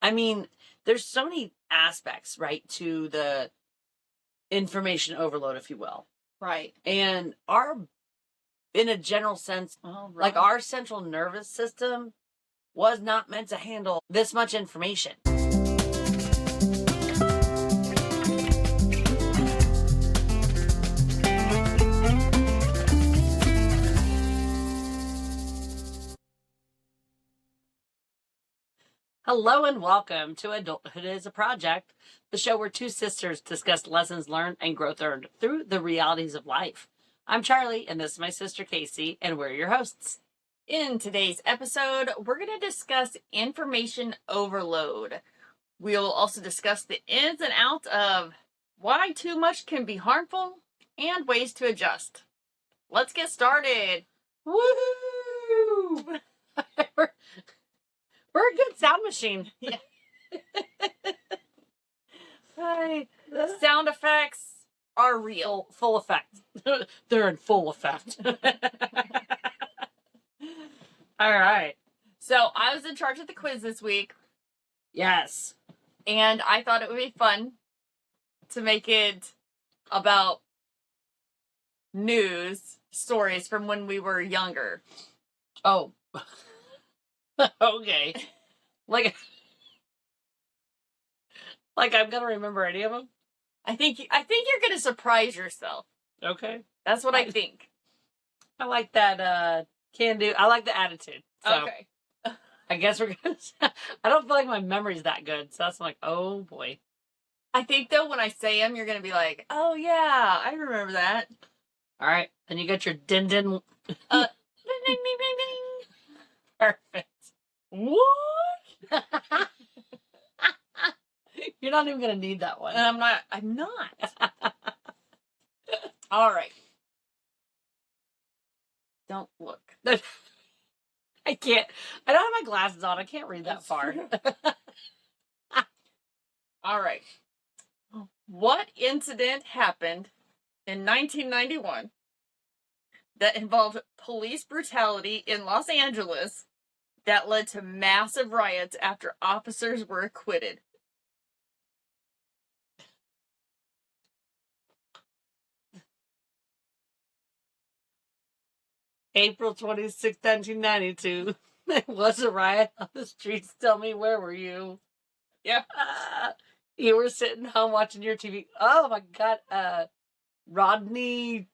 I mean, there's so many aspects, right, to the information overload, if you will. Right. And in a general sense, like our central nervous system was not meant to handle this much information. Hello and welcome to Adulthood is a Project, the show where two sisters discuss lessons learned and growth earned through the realities of life. I'm Charlie, and this is my sister Casey, and we're your hosts. In today's episode, we're going to discuss information overload. We'll also discuss the ins and outs of why too much can be harmful and ways to adjust. Let's get started. Woohoo! We're a good sound machine. Yeah. Sound effects are real. Full effect. They're in full effect. All right. So I was in charge of the quiz this week. Yes. And I thought it would be fun to make it about news stories from when we were younger. Oh. Okay. Like I'm gonna remember any of them? I think you're gonna surprise yourself. Okay. That's what I think. I like that can do. I like the attitude. So okay. I guess we're gonna I don't feel like my memory's that good, so that's like, oh boy. I think though when I say them you're gonna be like, oh yeah, I remember that. Alright. Then you got your din din Ding ding ding ding ding. Perfect. What? You're not even gonna need that one. I'm not. All right. Don't look. I can't. I don't have my glasses on. I can't read that far. All right. What incident happened in 1991 that involved police brutality in Los Angeles that led to massive riots after officers were acquitted? April 26, 1992. There was a riot on the streets. Tell me, where were you? Yeah. You were sitting home watching your TV. Oh my God. Rodney.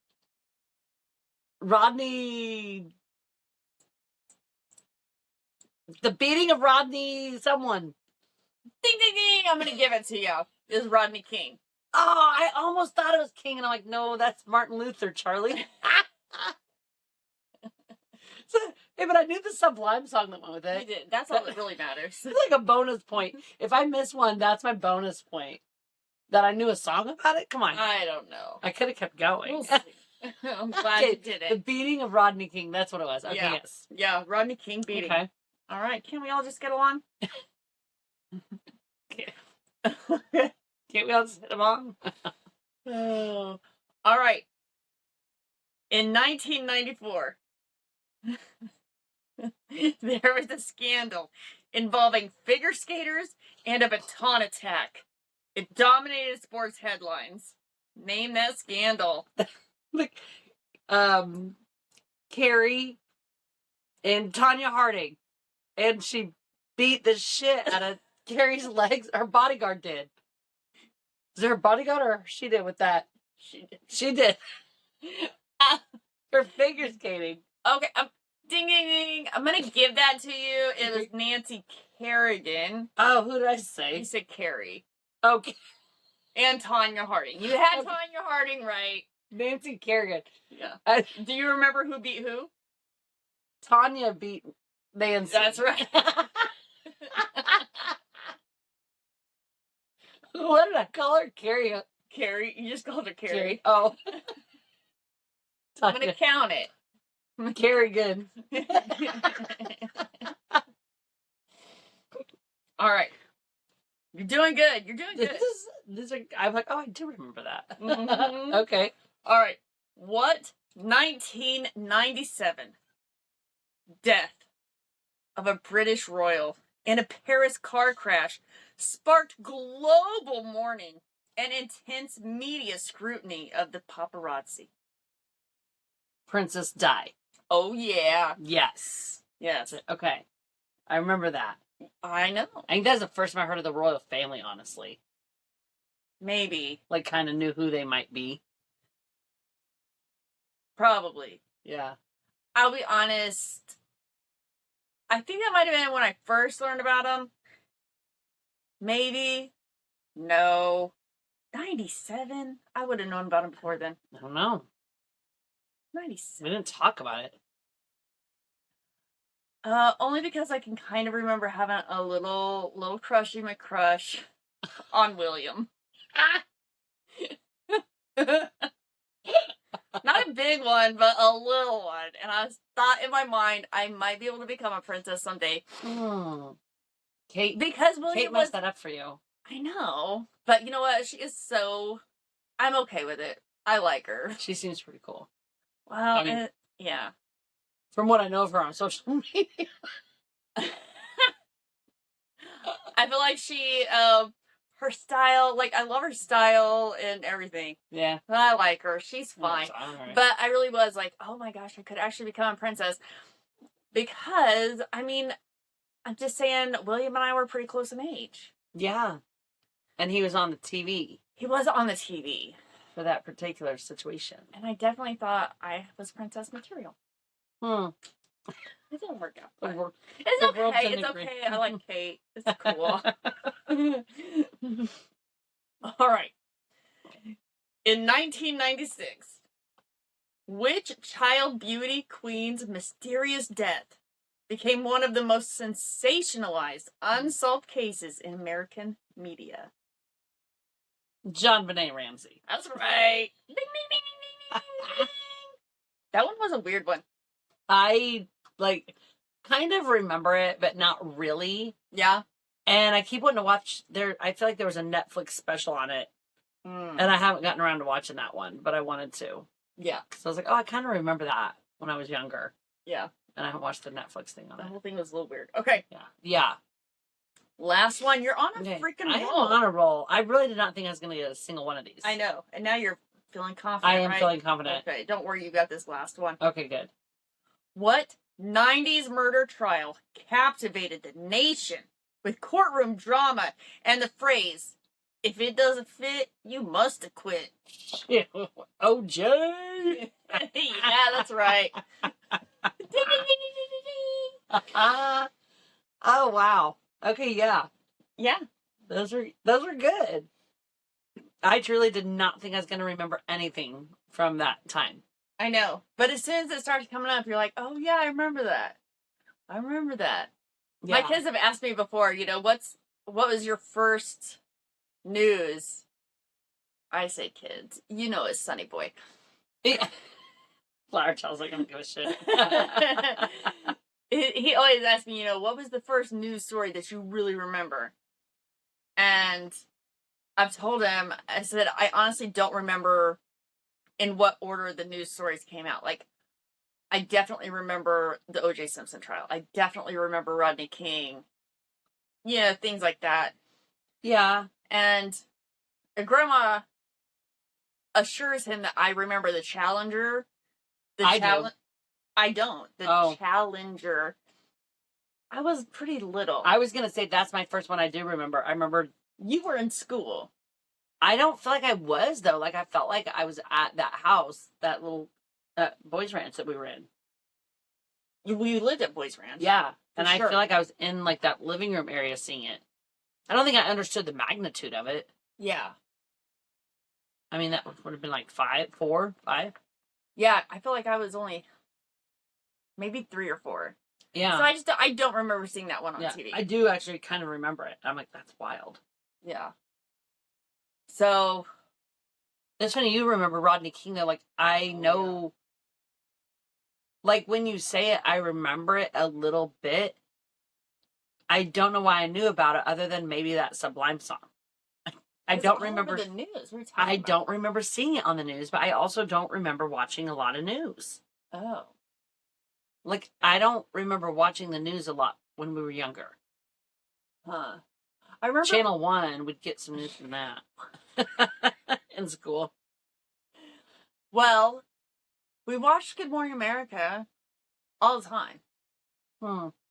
The beating of Rodney someone. Ding, ding, ding. I'm going to give it to you. It was Rodney King. Oh, I almost thought it was King, and I'm like, no, that's Martin Luther, Charlie. So, hey, but I knew the Sublime song that went with it. You did. That's all that really matters. It's like a bonus point. If I miss one, that's my bonus point. That I knew a song about it? Come on. I don't know. I could have kept going. We'll see. I'm glad you did it. The beating of Rodney King, that's what it was. Okay, yeah. Yes. Yeah, Rodney King beating. Okay. All right, can we all just get along? Can't we all just hit along? Oh. All right. In 1994, there was a scandal involving figure skaters and a baton attack. It dominated sports headlines. Name that scandal. Like, Carrie and Tanya Harding. And she beat the shit out of Carrie's legs. Her bodyguard did. Is it her bodyguard or she did with that? She did. Her figure skating. Okay, ding, ding, ding. I'm going to give that to you. It was Nancy Kerrigan. Oh, who did I say? You said Carrie. Okay. And Tanya Harding. You had Tanya Harding right. Nancy Kerrigan. Yeah. Do you remember who beat who? Tanya beat Nancy. That's right. What did I call her? Carrie. Carrie. You just called her Carrie. Oh. I'm going to count it. Kerrigan. All right. You're doing good. You're doing good. I'm like, oh, I do remember that. Mm-hmm. Okay. All right. What 1997 death of a British royal in a Paris car crash sparked global mourning and intense media scrutiny of the paparazzi. Princess Di. Oh, yeah. Yes. Yes. Okay. I remember that. I know. I think that's the first time I heard of the royal family, honestly. Maybe. Like, kind of knew who they might be. Probably. Yeah. I'll be honest. I think that might have been when I first learned about them. Maybe. No. 97? I would have known about them before then. I don't know. 97. We didn't talk about it. Only because I can kind of remember having a little crushy McCrush on William. Not a big one, but a little one. And I thought in my mind I might be able to become a princess someday. Kate, because William Kate messed that up for you. I know, but you know what? She is so. I'm okay with it. I like her. She seems pretty cool. Well, I mean, yeah. From what I know of her on social media. I feel like she, her style, like, I love her style and everything. Yeah. I like her. She's fine. Right. But I really was like, oh my gosh, I could actually become a princess. Because, I mean, I'm just saying, William and I were pretty close in age. Yeah. And he was on the TV. He was on the TV. For that particular situation. And I definitely thought I was princess material. It didn't work out. But it's okay. It's okay. I like Kate. It's cool. All right. In 1996, which child beauty queen's mysterious death became one of the most sensationalized, unsolved cases in American media? John Benet Ramsey. That's right. Ding, ding, ding, ding, ding, ding. That one was a weird one. I, kind of remember it, but not really. Yeah. And I keep wanting to watch I feel like there was a Netflix special on it. And I haven't gotten around to watching that one, but I wanted to. Yeah. So I was like, oh, I kind of remember that when I was younger. Yeah. And I haven't watched the Netflix thing on it. The whole thing was a little weird. Okay. Yeah. Last one. You're on a freaking roll. I am on a roll. I really did not think I was going to get a single one of these. I know. And now you're feeling confident, I am right? feeling confident. Okay, don't worry. You got this last one. Okay, good. What 90s murder trial captivated the nation with courtroom drama and the phrase, if it doesn't fit, you must acquit? OJ! Yeah, that's right. Oh, wow. Okay, yeah. Yeah. Those are good. I truly did not think I was going to remember anything from that time. I know. But as soon as it starts coming up, you're like, oh, yeah, I remember that. Yeah. My kids have asked me before, what was your first news? I say kids. It's Sonny Boy. Flower Child's like, I don't give a shit. He always asks me, what was the first news story that you really remember? And I've told him, I said, I honestly don't remember in what order the news stories came out. Like, I definitely remember the O.J. Simpson trial. I definitely remember Rodney King. Things like that. Yeah. And Grandma assures him that I remember the Challenger. I don't. The Challenger. I was pretty little. I was going to say that's my first one I do remember. I remember... You were in school. I don't feel like I was, though. Like, I felt like I was at that house, that little boys' ranch that we were in. We lived at Boys Ranch. Yeah. And I feel like I was in, that living room area seeing it. I don't think I understood the magnitude of it. Yeah. I mean, that would have been 4, 5. Yeah, I feel like I was only maybe 3 or 4. Yeah. So I don't remember seeing that one on TV. I do actually kind of remember it. I'm like, that's wild. Yeah. So. That's funny. You remember Rodney King, though. I know. Yeah. When you say it, I remember it a little bit. I don't know why I knew about it other than maybe that Sublime song. I don't remember the news. I don't remember seeing it on the news, but I also don't remember watching a lot of news. Oh. I don't remember watching the news a lot when we were younger. Huh. I remember Channel 1 would get some news from that in school. Well, we watched Good Morning America all the time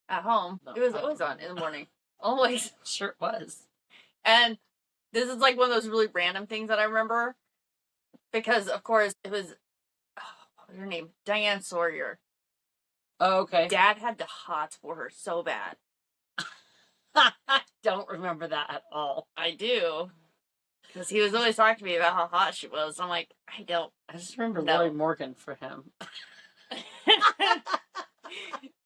at home. No, It was always on in the morning. Always. Sure it was. And this is like one of those really random things that I remember. Because, of course, it was, what was her name? Diane Sawyer. Oh, okay. Dad had the hots for her so bad. I don't remember that at all. I do. Because he was always talking to me about how hot she was. I'm like, I just remember No. Lori Morgan for him.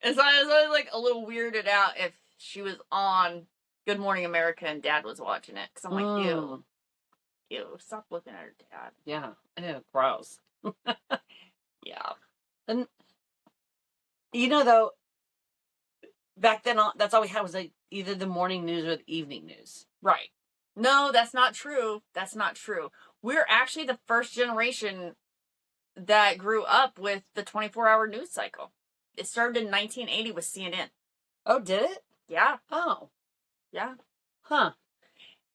And so I was always like a little weirded out if she was on Good Morning America and Dad was watching it. Because I'm like, ew, stop looking at her dad. Yeah. Ew, gross. Yeah. And, you know, though, back then, that's all we had was like either the morning news or the evening news. Right. No, that's not true. That's not true. We're actually the first generation that grew up with the 24-hour news cycle. It started in 1980 with CNN. Oh, did it? Yeah. Oh. Yeah. Huh.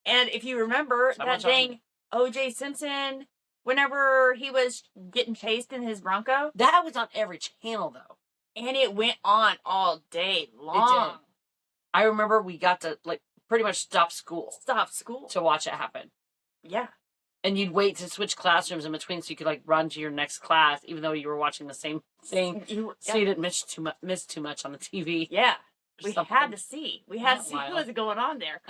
And if you remember that dang O.J. Simpson, whenever he was getting chased in his Bronco. That was on every channel, though. And it went on all day long. It did. I remember we got to, like, pretty much stop school. To watch it happen. Yeah. And you'd wait to switch classrooms in between so you could, like, run to your next class, even though you were watching the same thing. So you didn't miss too much on the TV. Yeah. We had to see. We had to see Wild. what was going on there.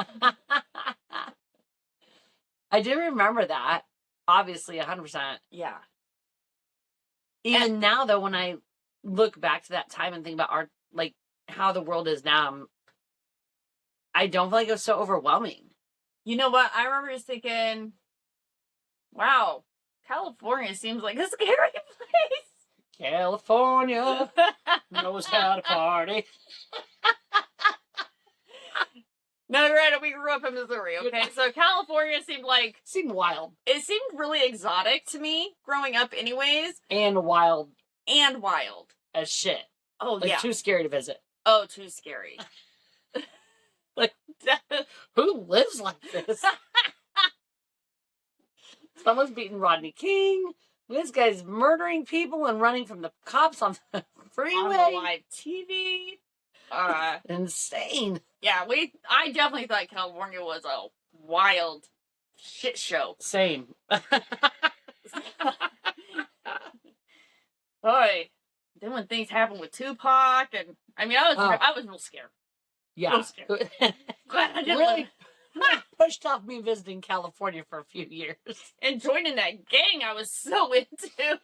I do remember that. Obviously, 100%. Yeah. Even now, though, when I look back to that time and think about our, like, how the world is now, I don't feel like it was so overwhelming. You know what? I remember just thinking, wow, California seems like a scary place. California knows how to party. No, you're right. We grew up in Missouri, okay? So California seemed wild. It seemed really exotic to me growing up anyways. And wild. As shit. Oh, like, yeah. Too scary to visit. Oh, too scary. Like, who lives like this? Someone's beating Rodney King. This guy's murdering people and running from the cops on the freeway. On the live TV. Insane. Yeah, I definitely thought California was a wild shit show. Same. Boy, then when things happened with Tupac, and I mean, I was real scared. Yeah. Real scared. Glad I didn't really pushed off me visiting California for a few years. And joining that gang I was so into.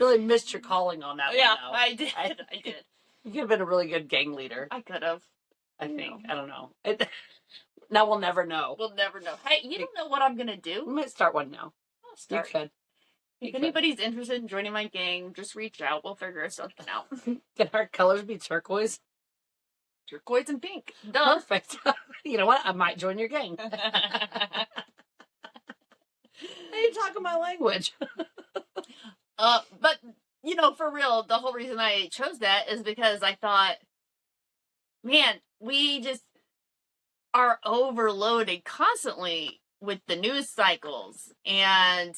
Really missed your calling on that one, though. I did. You could have been a really good gang leader. I could have. I think. I don't know. Now we'll never know. We'll never know. Hey, you don't know what I'm going to do? We might start one now. I'll start. You could. If anybody's interested in joining my gang, just reach out. We'll figure something out. Can our colors be turquoise? Turquoise and pink. Duh. Perfect. You know what? I might join your gang. You're talking my language. But, you know, for real, the whole reason I chose that is because I thought, man, we just are overloaded constantly with the news cycles, and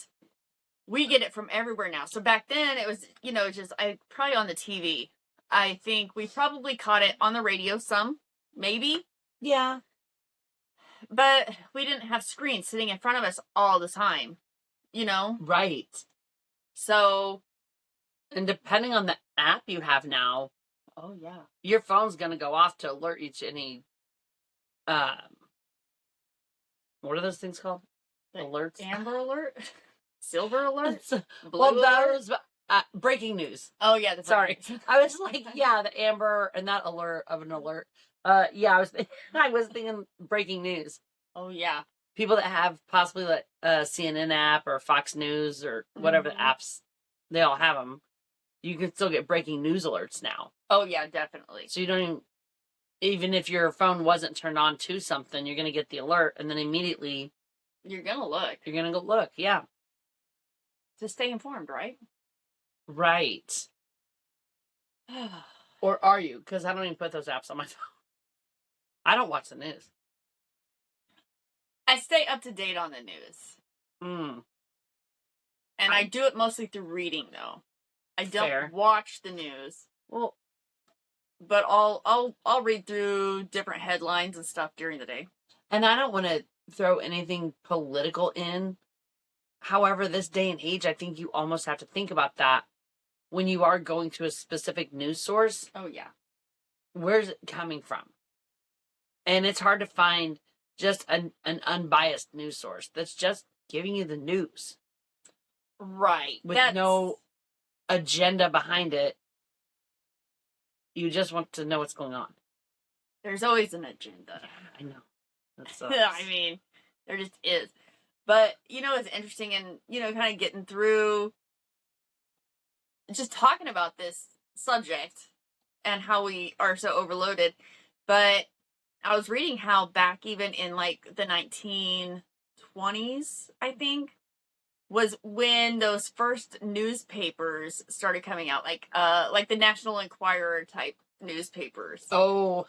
we get it from everywhere now. So back then it was, you know, just probably on the TV. I think we probably caught it on the radio some, maybe. Yeah. But we didn't have screens sitting in front of us all the time, you know? Right. So. And depending on the app you have now. Oh, yeah. Your phone's going to go off to alert you to any, what are those things called? Alerts? Amber alert? Silver alert? Well, that was breaking news. Oh, yeah. Sorry. I was like, yeah, the amber and that alert of an alert. Yeah, I was thinking breaking news. Oh, yeah. People that have possibly like a CNN app or Fox News or whatever the apps, they all have them. You can still get breaking news alerts now. Oh, yeah, definitely. So you don't even if your phone wasn't turned on to something, you're going to get the alert and then immediately. You're going to look. You're going to go look, yeah. To stay informed, right? Right. Or are you? Because I don't even put those apps on my phone. I don't watch the news. I stay up to date on the news. Mm. And I do it mostly through reading, though. I don't watch the news. Well, but I'll read through different headlines and stuff during the day. And I don't want to throw anything political in. However, this day and age, I think you almost have to think about that when you are going to a specific news source. Oh, yeah. Where's it coming from? And it's hard to find just an unbiased news source that's just giving you the news. Right. With no agenda behind it. You just want to know what's going on. There's always an agenda. I know. That's I mean, there just is. But, it's interesting and, kind of getting through just talking about this subject and how we are so overloaded. But I was reading how back even in like the 1920s, I think, was when those first newspapers started coming out, like the National Enquirer type newspapers. Oh.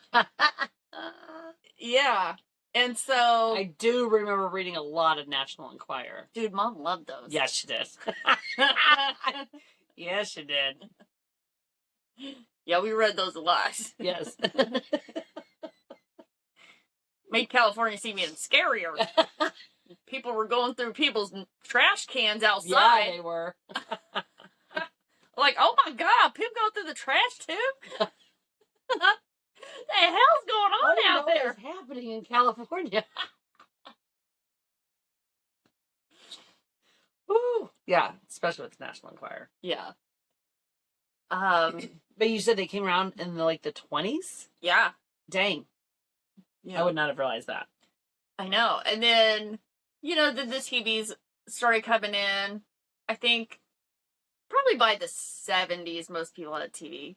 Yeah. And so I do remember reading a lot of National Enquirer. Dude, Mom loved those. Yes, she did. Yes, she did. Yeah, we read those a lot. Yes. Made California seem even scarier. People were going through people's trash cans outside. Yeah, they were. Like, oh my God, people go through the trash too? What the hell's going on out there? What is happening in California? Woo. Yeah, especially with the National Enquirer. Yeah. But you said they came around in the 20s? Yeah. Dang. Yeah. I would not have realized that. I know. And then, the TVs started coming in. I think probably by the 70s, most people had a TV.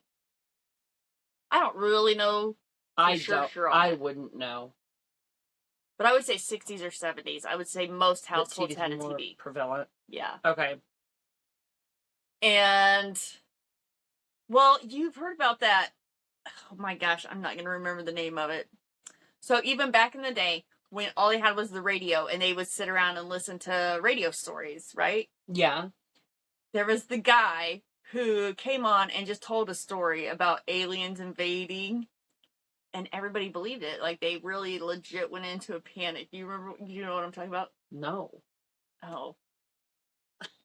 I don't really know. I wouldn't know. But I would say 60s or 70s. I would say most households had a TV. Prevalent. Yeah. Okay. And, well, you've heard about that. Oh my gosh, I'm not going to remember the name of it. So even back in the day, when all they had was the radio, and they would sit around and listen to radio stories, right? Yeah. There was the guy who came on and just told a story about aliens invading, and everybody believed it. Like, they really legit went into a panic. Do you know what I'm talking about? No. Oh.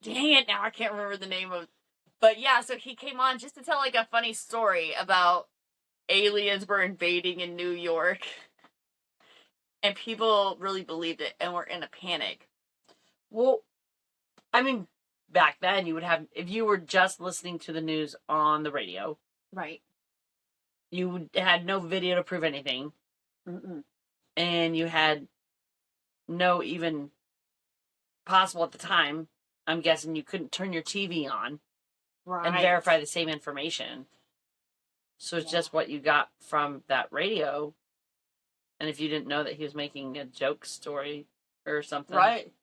Dang it, now I can't remember the name of it. But yeah, so he came on just to tell like a funny story about aliens were invading in New York. And people really believed it and were in a panic. Well, I mean, back then you would have, if you were just listening to the news on the radio. Right. You had no video to prove anything. Mm-mm. And you had no even possible at the time, I'm guessing you couldn't turn your TV on and verify the same information. So it's just what you got from that radio. And if you didn't know that he was making a joke story or something. Right.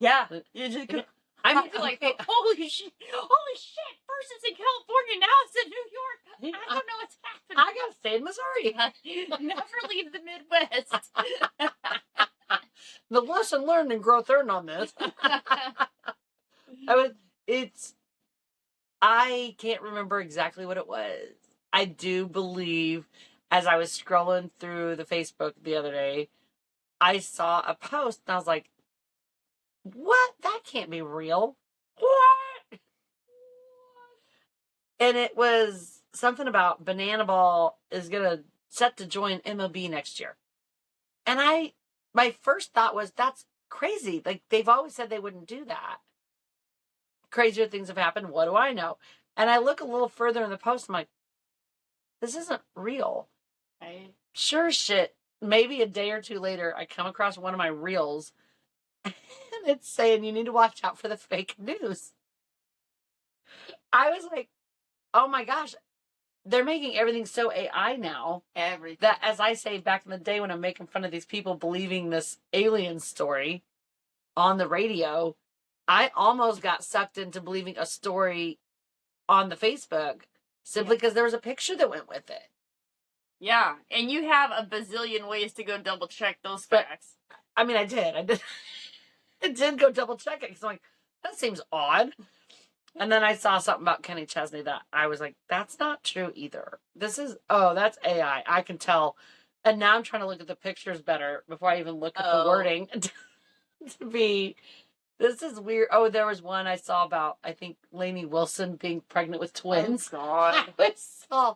Yeah. You just could, I mean, like, holy shit. First it's in California, now it's in New York. I don't know what's happening. I gotta stay in Missouri. Never leave the Midwest. The lesson learned and growth earned on this. I can't remember exactly what it was. I do believe, as I was scrolling through the Facebook the other day, I saw a post and I was like, what? That can't be real. What? And it was something about Banana Ball is set to join MLB next year. And my first thought was, that's crazy. Like, they've always said they wouldn't do that. Crazier things have happened. What do I know? And I look a little further in the post. I'm like, this isn't real. Sure shit. Maybe a day or two later, I come across one of my reels and it's saying you need to watch out for the fake news. I was like, oh my gosh, they're making everything so AI now. Everything. That, as I say back in the day when I'm making fun of these people believing this alien story on the radio, I almost got sucked into believing a story on the Facebook simply because there was a picture that went with it. Yeah, and you have a bazillion ways to go double check those But- facts. I mean, I did. I did go double check it because I'm like, that seems odd. And then I saw something about Kenny Chesney that I was like, that's not true either. That's AI. I can tell. And now I'm trying to look at the pictures better before I even look at the wording to be, this is weird. Oh, there was one I saw about, I think, Lainey Wilson being pregnant with twins. Oh, God. I saw,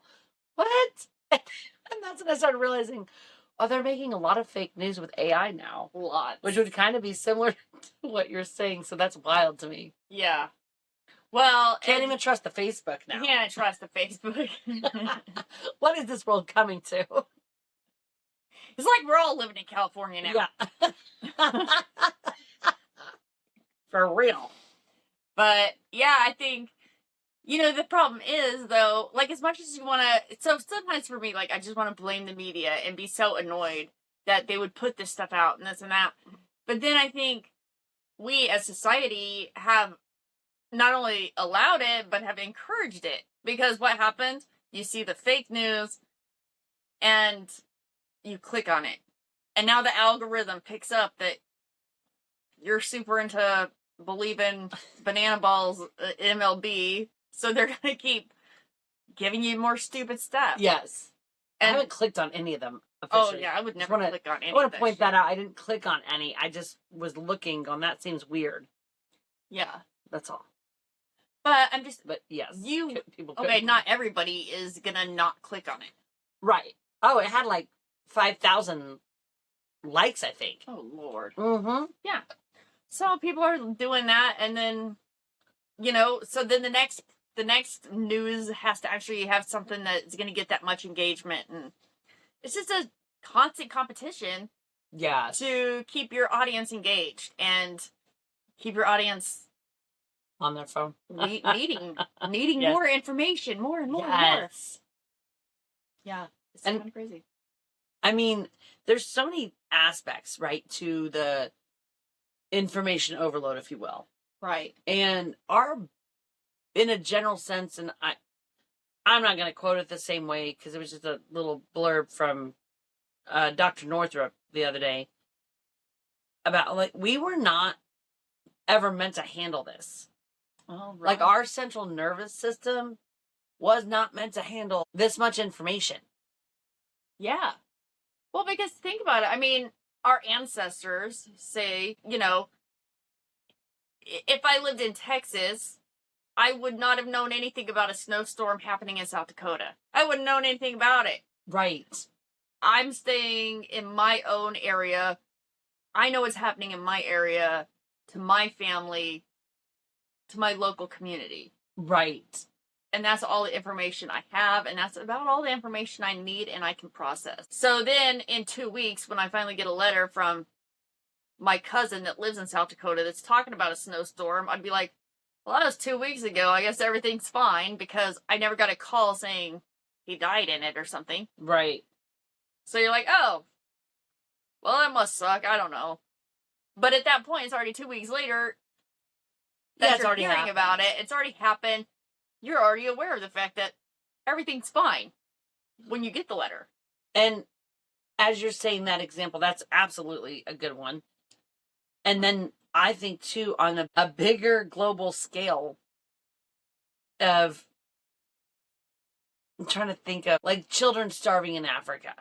what? And that's when I started realizing, oh, they're making a lot of fake news with AI now. Lots. Which would kind of be similar to what you're saying. So that's wild to me. Yeah. Well, Can't even trust the Facebook now. You can't trust the Facebook. What is this world coming to? It's like we're all living in California now. Yeah. For real. But yeah, I think, the problem is though, like as much as you want to, so sometimes for me, like I just want to blame the media and be so annoyed that they would put this stuff out and this and that. But then I think we as society have not only allowed it, but have encouraged it. Because what happens? You see the fake news and you click on it. And now the algorithm picks up that you're super into believing banana balls, MLB. So they're going to keep giving you more stupid stuff. Yes. And, I haven't clicked on any of them Oh, officially. yeah, I would never click on any I want of to that point shit. that out. I didn't click on any. I just was looking on that seems weird. Yeah. That's all. But I'm just... But yes. People Okay, not everybody is going to not click on it. Right. Oh, it had like 5,000 likes, I think. Oh, Lord. Mm-hmm. Yeah. So people are doing that, and then, so then the next news has to actually have something that's going to get that much engagement, and it's just a constant competition. Yeah. To keep your audience engaged and keep your audience on their phone, needing yes. more information, more and more yes. and more. Yeah, it's kind of crazy. I mean, there's so many aspects, right, to the information overload, if you will. Right. And in a general sense, and I'm not going to quote it the same way because it was just a little blurb from Dr. Northrup the other day about, like, we were not ever meant to handle this. Oh, right. Like, our central nervous system was not meant to handle this much information. Yeah. Well, because think about it. I mean, our ancestors say, if I lived in Texas, I would not have known anything about a snowstorm happening in South Dakota. I wouldn't have known anything about it. Right. I'm staying in my own area. I know what's happening in my area, to my family, to my local community. Right. And that's all the information I have, and that's about all the information I need and I can process. So then in 2 weeks, when I finally get a letter from my cousin that lives in South Dakota that's talking about a snowstorm, I'd be like, well, that was 2 weeks ago. I guess everything's fine, because I never got a call saying he died in it or something. Right. So you're like, oh, well, that must suck. I don't know. But at that point, it's already 2 weeks later that you're hearing about it. It's already happened. You're already aware of the fact that everything's fine when you get the letter. And as you're saying that example, that's absolutely a good one. And then I think, too, on a bigger global scale of, I'm trying to think of, like, children starving in Africa.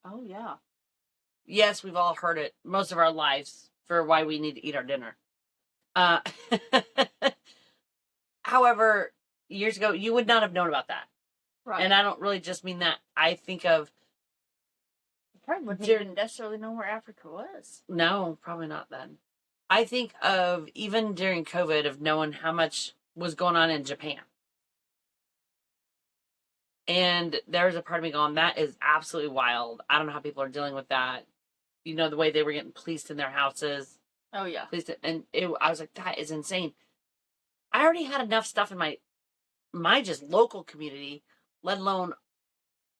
Oh, yeah. Yes, we've all heard it most of our lives for why we need to eat our dinner. However, years ago, you would not have known about that. Right. And I don't really just mean that. I think of... You probably wouldn't even necessarily know where Africa was. No, probably not then. I think of, even during COVID, of knowing how much was going on in Japan. And there's a part of me going, that is absolutely wild. I don't know how people are dealing with that. You know, the way they were getting policed in their houses. Oh, yeah. And I was like, that is insane. I already had enough stuff in my just local community, let alone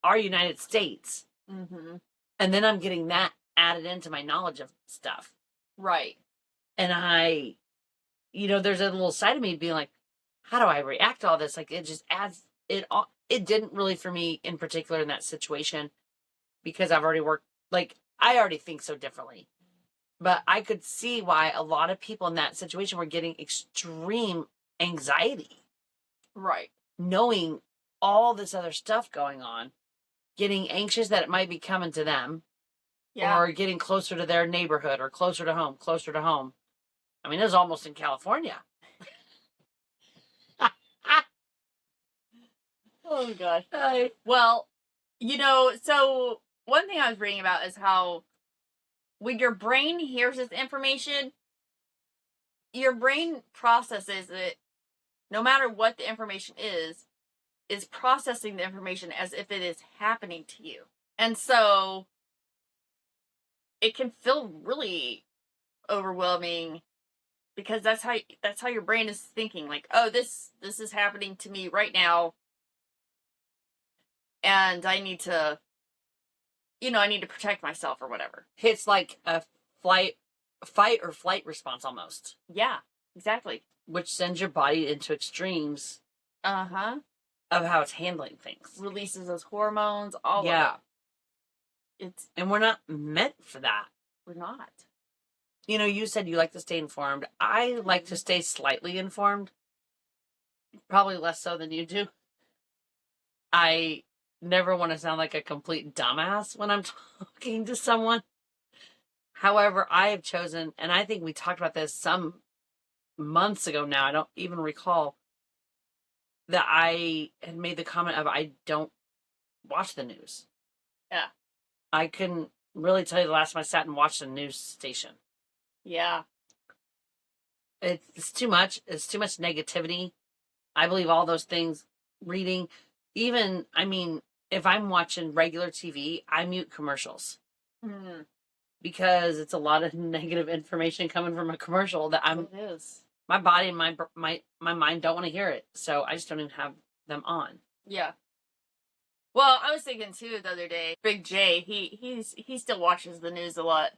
our United States. Mm-hmm. And then I'm getting that added into my knowledge of stuff. Right. And there's a little side of me being like, how do I react to all this? Like, it just adds it didn't really for me in particular in that situation, because I've already worked, like, I already think so differently. But I could see why a lot of people in that situation were getting extreme anxiety. Right. Knowing all this other stuff going on, getting anxious that it might be coming to them, or getting closer to their neighborhood, or closer to home, closer to home. I mean, it was almost in California. Oh, gosh. Well, so one thing I was reading about is how when your brain hears this information, your brain processes it, no matter what the information is processing the information as if it is happening to you. And so it can feel really overwhelming, because that's how your brain is thinking, like, oh, this is happening to me right now, and I need to protect myself or whatever. It's like a fight or flight response almost. Yeah, exactly. Which sends your body into extremes. Uh-huh. Of how it's handling things. Releases those hormones, all of it. And we're not meant for that. We're not. You said you like to stay informed. I like to stay slightly informed. Probably less so than you do. I never want to sound like a complete dumbass when I'm talking to someone. However, I have chosen, and I think we talked about this some months ago now, I don't even recall, that I had made the comment of I don't watch the news. Yeah. I couldn't really tell you the last time I sat and watched a news station. Yeah. It's too much. It's too much negativity. I believe all those things. Reading. Even, if I'm watching regular TV, I mute commercials. Mm. Because it's a lot of negative information coming from a commercial that It is. My body and my mind don't want to hear it. So I just don't even have them on. Yeah. Well, I was thinking too the other day, Big J, he still watches the news a lot.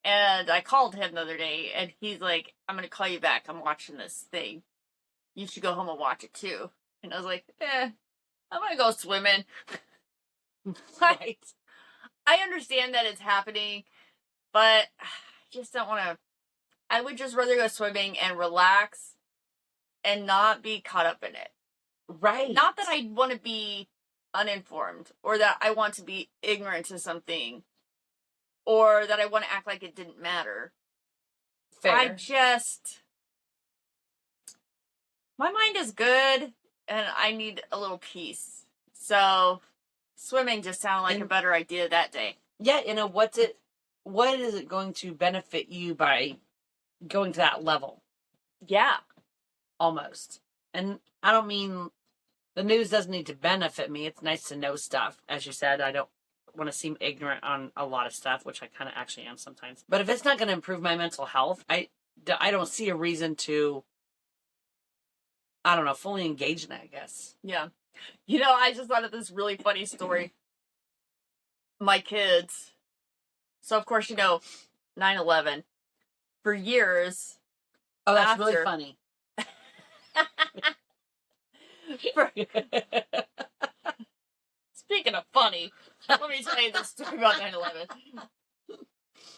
And I called him the other day, and he's like, I'm going to call you back. I'm watching this thing. You should go home and watch it too. And I was like, I'm going to go swimming. Right. I understand that it's happening, but I just don't want to. I would just rather go swimming and relax and not be caught up in it. Right. Not that I want to be uninformed, or that I want to be ignorant to something, or that I want to act like it didn't matter. Fair. My mind is good, and I need a little peace. So swimming just sounded like a better idea that day. Yeah, what is it going to benefit you by going to that level? Yeah. Almost. And I don't mean the news doesn't need to benefit me. It's nice to know stuff. As you said, I don't want to seem ignorant on a lot of stuff, which I kind of actually am sometimes. But if it's not going to improve my mental health, I don't see a reason to, I don't know, fully engage in it, I guess. Yeah. I just thought of this really funny story. My kids. So, of course, 9/11. For years. Oh, that's really funny. Speaking of funny, let me tell you this story about 9/11.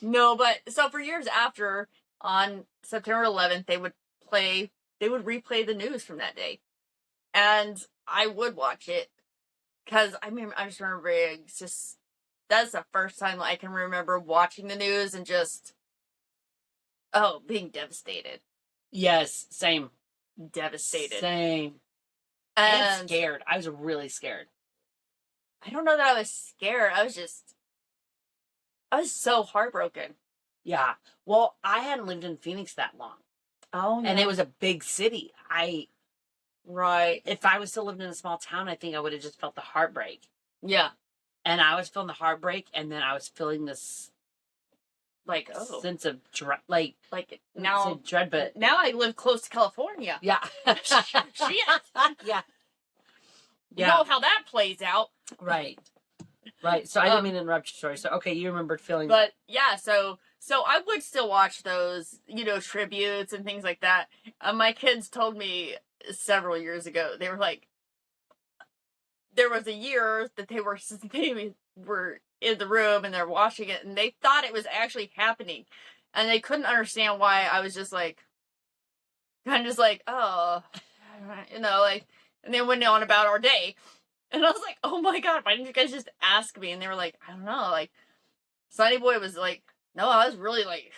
No, but so for years after, on September 11th, they would replay the news from that day. And I would watch it, because I just remember that's the first time I can remember watching the news and just, being devastated. Yes, same. Devastated. Same. And scared. I was really scared. I don't know that I was scared. I was so heartbroken. Yeah. Well, I hadn't lived in Phoenix that long. Oh, no. And it was a big city. Right. If I was still living in a small town, I think I would have just felt the heartbreak. Yeah. And I was feeling the heartbreak, and then I was feeling this sense of dread, now dread, but now I live close to California. Yeah. Shit. Yeah. You know how that plays out. Right. So I didn't mean to interrupt your story. So okay, you remembered feeling. But yeah, so I would still watch those, tributes and things like that. My kids told me several years ago. They were like, there was a year that they were in the room and they're watching it and they thought it was actually happening. And they couldn't understand why I was just like, kind of just like, oh, like, and then went on about our day. And I was like, oh my God, why didn't you guys just ask me? And they were like, I don't know. Like, Sonny Boy was like, no, I was really like,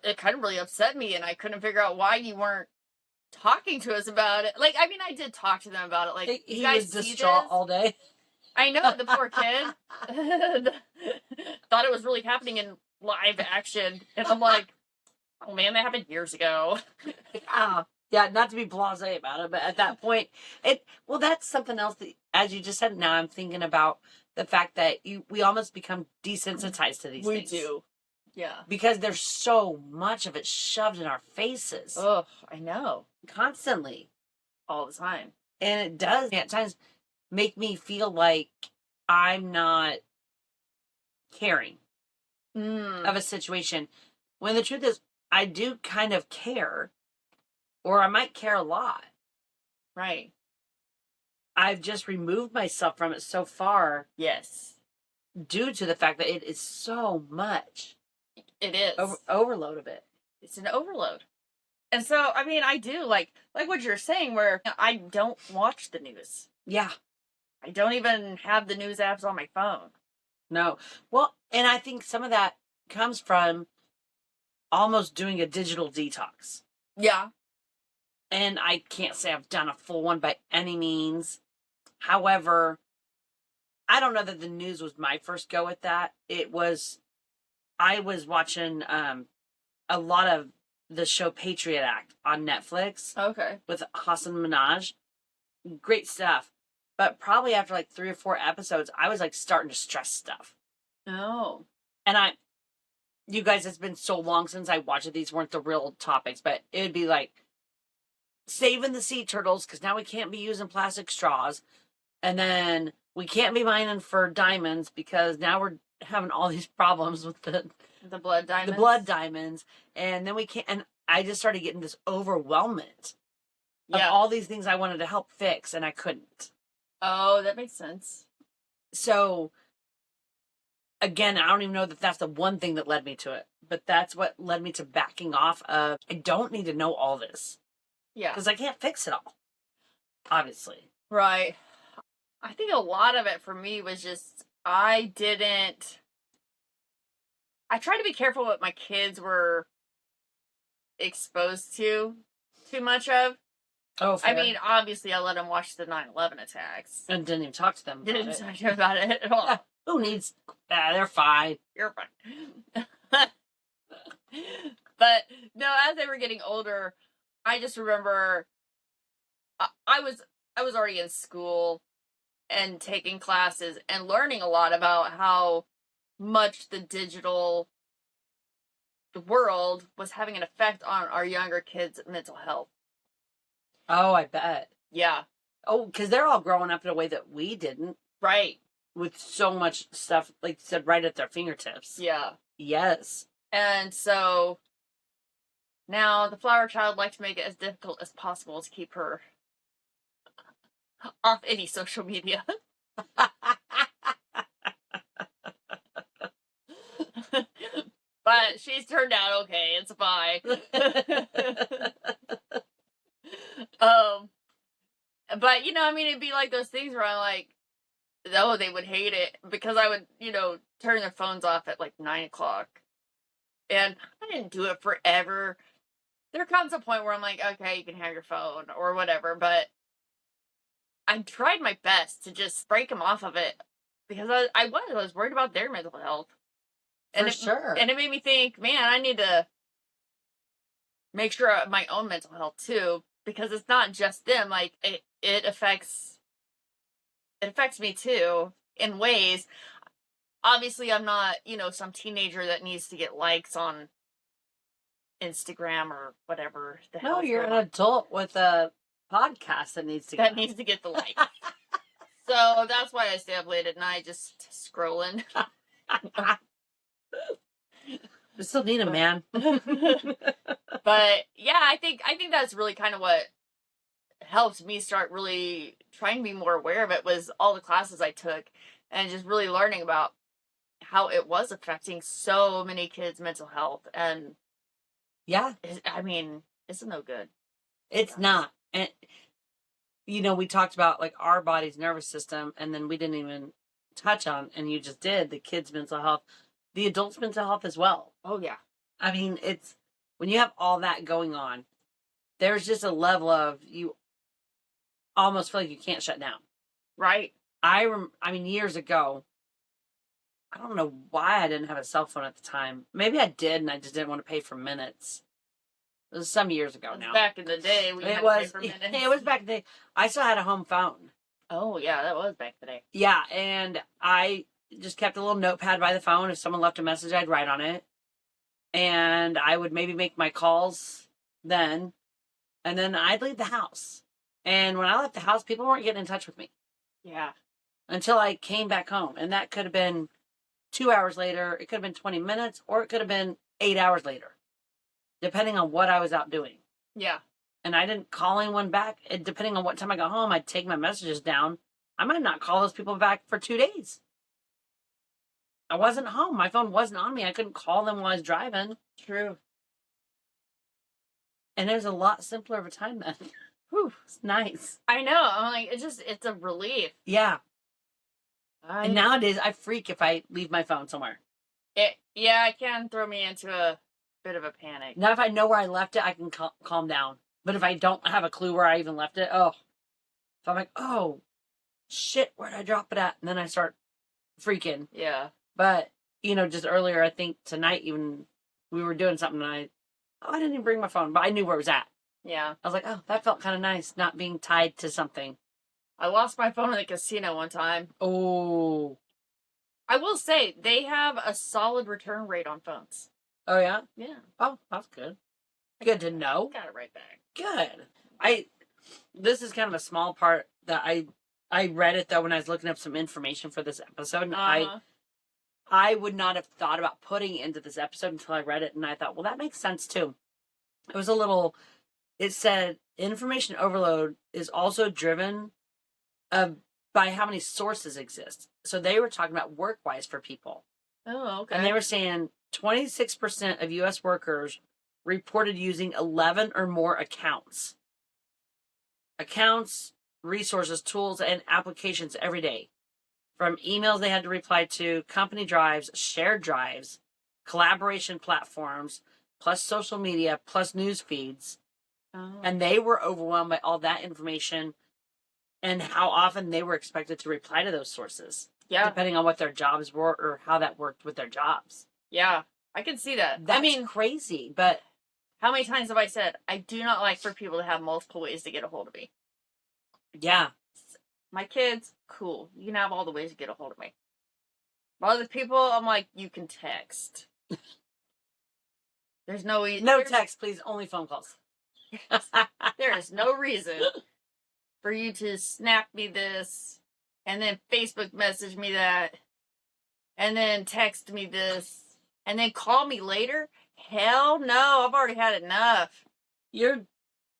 it kind of really upset me. And I couldn't figure out why you weren't talking to us about it. Like, I mean, I did talk to them about it. Like, He you guys was see distraught this? all day. I know, the poor kid. Thought it was really happening in live action. And I'm like, oh man, that happened years ago. Yeah, not to be blasé about it, but at that point, that's something else that, as you just said, now I'm thinking about the fact that we almost become desensitized to these things. We do. Yeah. Because there's so much of it shoved in our faces. Oh, I know. Constantly. All the time. And it does at times make me feel like I'm not caring of a situation. When the truth is, I do kind of care. Or I might care a lot. Right. I've just removed myself from it so far. Yes. Due to the fact that it is so much. It is. Overload of it. It's an overload. And so, I mean, I do like what you're saying where I don't watch the news. Yeah. I don't even have the news apps on my phone. No. Well, and I think some of that comes from almost doing a digital detox. Yeah. And I can't say I've done a full one by any means. However, I don't know that the news was my first go at that. I was watching a lot of the show Patriot Act on Netflix. Okay. With Hassan Minaj. Great stuff. But probably after like 3 or 4 episodes, I was like starting to stress stuff. Oh. And you guys, it's been so long since I watched it. These weren't the real topics, but it would be like, saving the sea turtles because now we can't be using plastic straws, and then we can't be mining for diamonds because now we're having all these problems with the blood diamonds. The blood diamonds, and then we can't. And I just started getting this overwhelmment of all these things I wanted to help fix, and I couldn't. Oh, that makes sense. So again, I don't even know that that's the one thing that led me to it, but that's what led me to backing off of. I don't need to know all this. Yeah. Because I can't fix it all. Obviously. Right. I think a lot of it for me was just, I tried to be careful what my kids were exposed to too much of. Oh, fair. I mean, obviously I let them watch the 9/11 attacks. And didn't even talk to them about Didn't talk to them about it at all. Who needs... they're fine. You're fine. But, no, as they were getting older... I just remember I was already in school and taking classes and learning a lot about how much the digital world was having an effect on our younger kids' mental health. Oh, I bet. Yeah. Oh, because they're all growing up in a way that we didn't. Right. With so much stuff, like you said, right at their fingertips. Yeah. Yes. And so... now, the flower child liked to make it as difficult as possible to keep her off any social media. But she's turned out okay. It's fine. But, I mean, it'd be like those things where I'm like, oh, they would hate it. Because I would, turn their phones off at like 9 o'clock. And I didn't do it forever. There comes a point where I'm like, okay, you can have your phone or whatever, but I tried my best to just break them off of it because I was worried about their mental health. And sure. And it made me think, man, I need to make sure of my own mental health too, because it's not just them. Like it affects me too in ways. Obviously, I'm not, some teenager that needs to get likes on Instagram or whatever the hell. No, you're an adult with a podcast that needs to get the like. So that's why I stay up late at night just scrolling. We still need a man. But yeah, I think that's really kind of what helped me start really trying to be more aware of it was all the classes I took and just really learning about how it was affecting so many kids' mental health. And Yeah. I mean, it's no good. It's not. And, you know, we talked about like our body's nervous system, and then we didn't even touch on, and you just did, the kids' mental health, the adults' mental health as well. Oh, yeah. I mean, it's when you have all that going on, there's just a level of you almost feel like you can't shut down. Right. I mean, years ago, I don't know why I didn't have a cell phone at the time. Maybe I did, and I just didn't want to pay for minutes. It was some years ago now. Back in the day, we had to pay for minutes. It was back in the day. I still had a home phone. Oh, yeah, that was back in the day. Yeah, and I just kept a little notepad by the phone. If someone left a message, I'd write on it. And I would maybe make my calls then. And then I'd leave the house. And when I left the house, people weren't getting in touch with me. Yeah. Until I came back home. And that could have been 2 hours later. It could have been 20 minutes. Or it could have been 8 hours later. Depending on what I was out doing. Yeah. And I didn't call anyone back. Depending on what time I got home, I'd take my messages down. I might not call those people back for 2 days. I wasn't home. My phone wasn't on me. I couldn't call them while I was driving. True. And it was a lot simpler of a time then. Whew, it's nice. I know. I'm like, it's a relief. Yeah. And nowadays, I freak if I leave my phone somewhere. Yeah, it can throw me into a bit of a panic. Now, if I know where I left it, I can calm down. But if I don't have a clue where I even left it, so I'm like, oh, shit, where'd I drop it at? And then I start freaking. Yeah. But, you know, just earlier, I think tonight even, we were doing something and I didn't even bring my phone, but I knew where it was at. Yeah. I was like, oh, that felt kind of nice, not being tied to something. I lost my phone in the casino one time. Oh. I will say, they have a solid return rate on phones. Oh, yeah? Yeah. Oh, that's good. Good to know. Got it right back. Good. This is kind of a small part that I read it, though, when I was looking up some information for this episode, and I would not have thought about putting it into this episode until I read it, and I thought, well, that makes sense, too. It said, information overload is also driven by how many sources exist. So they were talking about work-wise for people. Oh, okay. And they were saying 26% of U.S. workers reported using 11 or more accounts. Accounts, resources, tools, and applications every day. From emails they had to reply to, company drives, shared drives, collaboration platforms, plus social media, plus news feeds. Oh. And they were overwhelmed by all that information and how often they were expected to reply to those sources. Yeah. Depending on what their jobs were or how that worked with their jobs. Yeah, I can see that. That's crazy, but how many times have I said, I do not like for people to have multiple ways to get a hold of me? Yeah. My kids, cool. You can have all the ways to get a hold of me. But other people, I'm like, you can text. There's no... No text, please. Only phone calls. There is no reason for you to snap me this, and then Facebook message me that, and then text me this, and then call me later? Hell no, I've already had enough.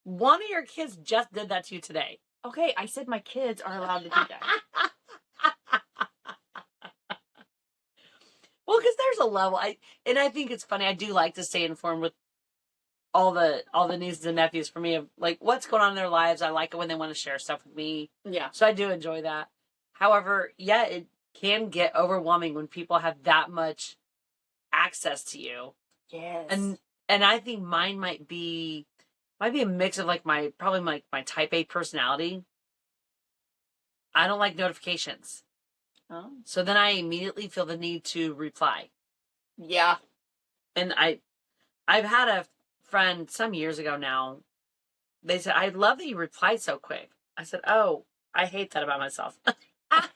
One of your kids just did that to you today. Okay, I said my kids are allowed to do that. Well, because there's a level, and I think it's funny. I do like to stay informed with all the nieces and nephews for me of like what's going on in their lives. I like it when they want to share stuff with me. Yeah. So I do enjoy that. However, yeah, it can get overwhelming when people have that much access to you. Yes. And I think mine might be a mix of like my type A personality. I don't like notifications. Oh. So then I immediately feel the need to reply. Yeah. And I've had a friend some years ago now. They said, I love that you replied so quick. I said, oh, I hate that about myself. I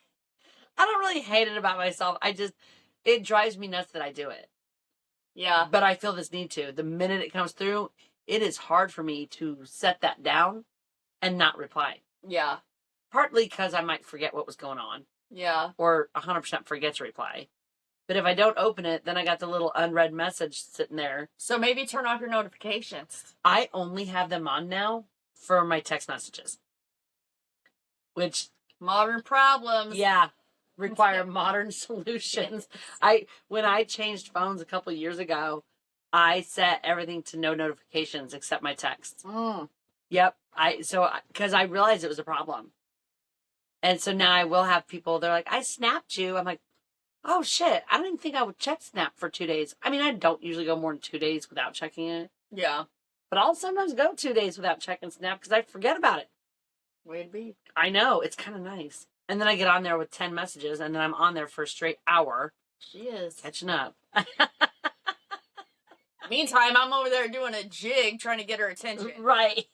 don't really hate it about myself. It drives me nuts that I do it. Yeah. But I feel this need to. The minute it comes through, it is hard for me to set that down and not reply. Yeah. Partly because I might forget what was going on. Yeah. Or 100% forget to reply. But if I don't open it, then I got the little unread message sitting there. So maybe turn off your notifications. I only have them on now for my text messages. Which, modern problems. yeah, require modern solutions. When I changed phones a couple of years ago, I set everything to no notifications except my texts. Yep. Because I realized it was a problem. And so now I will have people, they're like, I snapped you. I'm like, oh shit, I don't even think I would check Snap for 2 days. I mean, I don't usually go more than 2 days without checking it. Yeah. But I'll sometimes go 2 days without checking Snap because I forget about it. Way to be. I know, it's kind of nice. And then I get on there with 10 messages, and then I'm on there for a straight hour. She is. Catching up. Meantime, I'm over there doing a jig trying to get her attention. Right.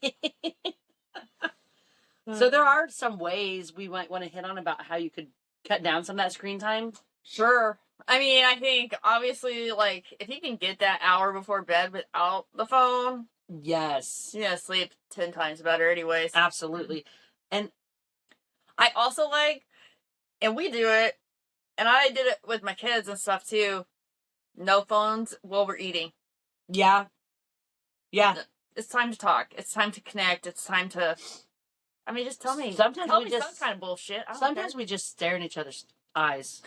So there are some ways we might want to hit on about how you could cut down some of that screen time. Sure. I mean, I think, obviously, like, if you can get that hour before bed without the phone, Yes. you're going to sleep 10 times better anyways. Absolutely. And I also like, and we do it, and I did it with my kids and stuff too, no phones while we're eating. yeah. Yeah. It's time to talk. It's time to connect. It's time to, I mean, just tell me. Sometimes tell we me just- some kind of bullshit. Sometimes we just stare in each other's eyes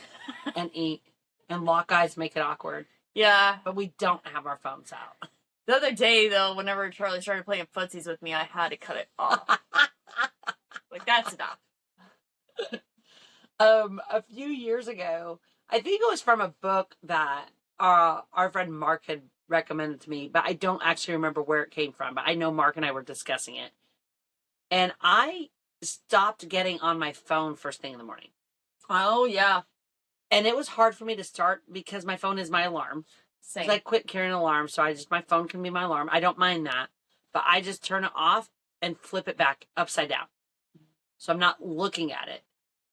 and eat. And lock eyes make it awkward. Yeah. But we don't have our phones out. The other day, though, whenever Charlie started playing footsies with me, I had to cut it off. Like, that's enough. A few years ago, I think it was from a book that our friend Mark had recommended to me, but I don't actually remember where it came from. But I know Mark and I were discussing it. And I stopped getting on my phone first thing in the morning. Oh, yeah. And it was hard for me to start because my phone is my alarm. Same. I quit carrying an alarm, so my phone can be my alarm. I don't mind that. But I just turn it off and flip it back upside down. So I'm not looking at it.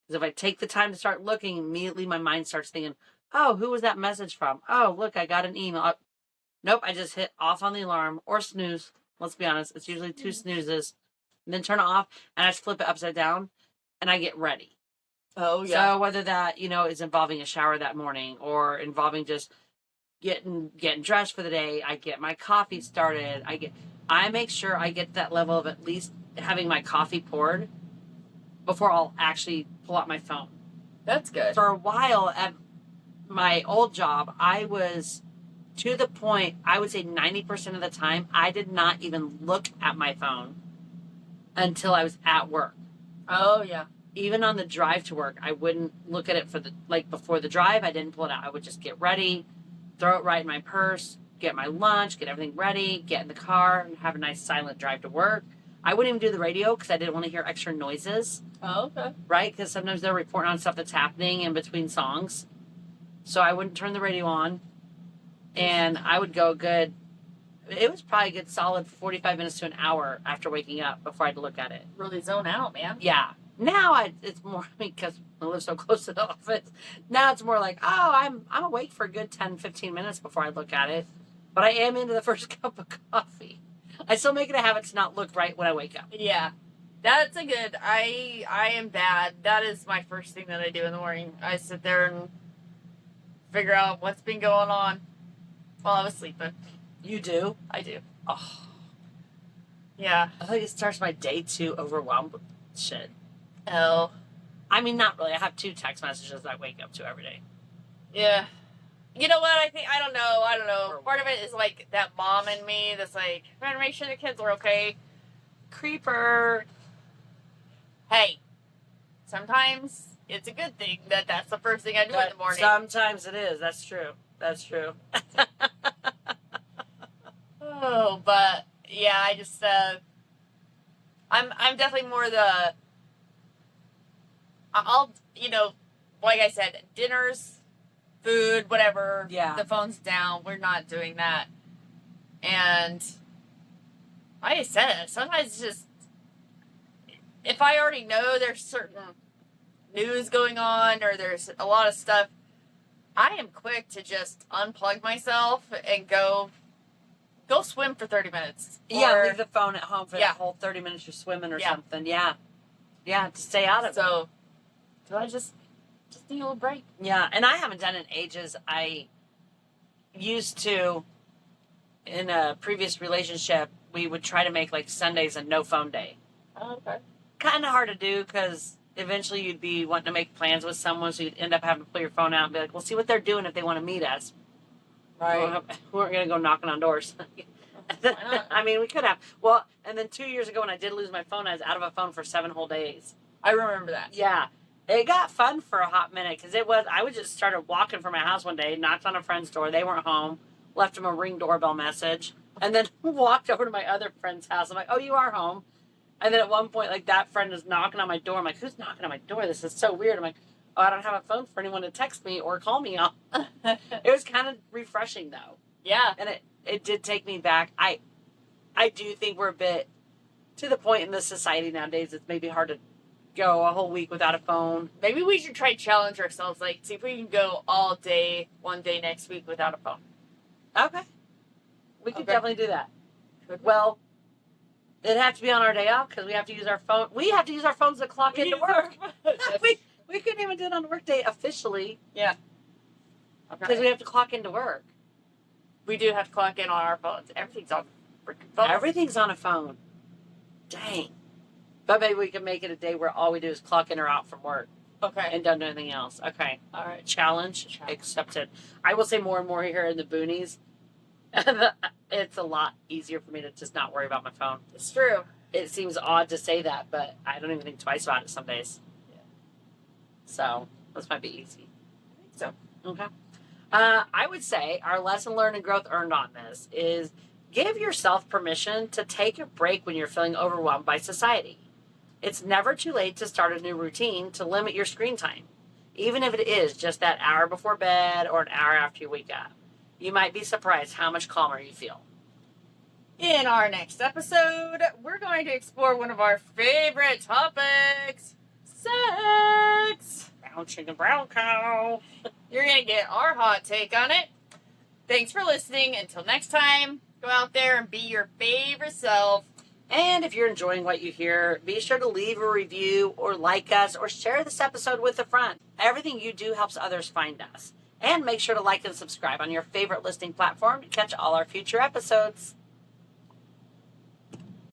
Because if I take the time to start looking, immediately my mind starts thinking, oh, who was that message from? Oh, look, I got an email. Nope, I just hit off on the alarm or snooze. Let's be honest, it's usually 2 snoozes. And then turn it off, and I just flip it upside down, and I get ready. Oh, yeah. So whether that, is involving a shower that morning or involving just getting dressed for the day, I get my coffee started. I make sure I get to that level of at least having my coffee poured before I'll actually pull out my phone. That's good. For a while at my old job, I was to the point, I would say 90% of the time, I did not even look at my phone until I was at work. Oh, yeah. Even on the drive to work, I wouldn't look at it before the drive. I didn't pull it out. I would just get ready, throw it right in my purse, get my lunch, get everything ready, get in the car, and have a nice silent drive to work. I wouldn't even do the radio because I didn't want to hear extra noises. Oh, okay. Right? Because sometimes they're reporting on stuff that's happening in between songs. So I wouldn't turn the radio on. And I would go it was probably a good solid 45 minutes to an hour after waking up before I had to look at it. Really zone out, man. Yeah. Now it's more, because I live so close to the office. Now it's more like, oh, I'm awake for a good 10, 15 minutes before I look at it. But I am into the first cup of coffee. I still make it a habit to not look right when I wake up. Yeah. That's a good, I am bad. That is my first thing that I do in the morning. I sit there and figure out what's been going on while I was sleeping. You do? I do. Oh. Yeah. I think it starts my day too overwhelmed with shit. Oh. I mean, not really. I have 2 text messages I wake up to every day. Yeah. You know what? I don't know. Part of it is like that mom in me that's like, trying to make sure the kids are okay. Creeper. Hey, sometimes it's a good thing that that's the first thing I do in the morning. Sometimes it is. That's true. That's true. Oh, but yeah, I just I'm definitely more I'll like I said, dinners, food, whatever. Yeah. The phone's down. We're not doing that. And like I said, sometimes it's just if I already know there's certain news going on or there's a lot of stuff, I am quick to just unplug myself and go swim for 30 minutes. Yeah, leave the phone at home for Yeah. the whole 30 minutes you're swimming or Yeah. something. Yeah. Yeah, to stay out of it. So I just need a little break. Yeah, and I haven't done it in ages. I used to, in a previous relationship, we would try to make like Sundays a no phone day. Oh, okay. Kind of hard to do because eventually you'd be wanting to make plans with someone, so you'd end up having to pull your phone out and be like, "We'll see what they're doing if they want to meet us." Right. We weren't going to go knocking on doors. Why not? I mean, we could have. Well, and then 2 years ago when I did lose my phone, I was out of a phone for 7 whole days. I remember that. Yeah. It got fun for a hot minute because I would just started walking from my house one day, knocked on a friend's door. They weren't home, left them a Ring doorbell message, and then walked over to my other friend's house. I'm like, "Oh, you are home." And then at one point, like, that friend was knocking on my door. I'm like, "Who's knocking on my door? This is so weird." I'm like, "Oh, I don't have a phone for anyone to text me or call me on." It was kind of refreshing, though. Yeah. And it did take me back. I do think we're a bit to the point in this society nowadays, it's maybe hard to go a whole week without a phone. Maybe we should try challenge ourselves, like, see if we can go all day, one day next week without a phone. Okay. We could Okay. definitely do that. Could we? Well, it'd have to be on our day off because we have to use our phone. We have to use our phones to clock into work. We couldn't even do it on a work day officially Yeah. because we have to clock into work. We do have to clock in on our phones. Everything's on freaking phone. Everything's on a phone. Dang. But maybe we can make it a day where all we do is clock in or out from work Okay. and don't do anything else. Okay. All right. Challenge accepted. I will say more and more here in the boonies. It's a lot easier for me to just not worry about my phone. It's true. It seems odd to say that, but I don't even think twice about it some days. Yeah. So this might be easy. I think so. Okay. I would say our lesson learned and growth earned on this is give yourself permission to take a break when you're feeling overwhelmed by society. It's never too late to start a new routine to limit your screen time, even if it is just that hour before bed or an hour after you wake up. You might be surprised how much calmer you feel. In our next episode, we're going to explore one of our favorite topics, sex. Brown chicken, brown cow. You're going to get our hot take on it. Thanks for listening. Until next time, go out there and be your favorite self. And if you're enjoying what you hear, be sure to leave a review or like us or share this episode with a friend. Everything you do helps others find us. And make sure to like and subscribe on your favorite listening platform to catch all our future episodes.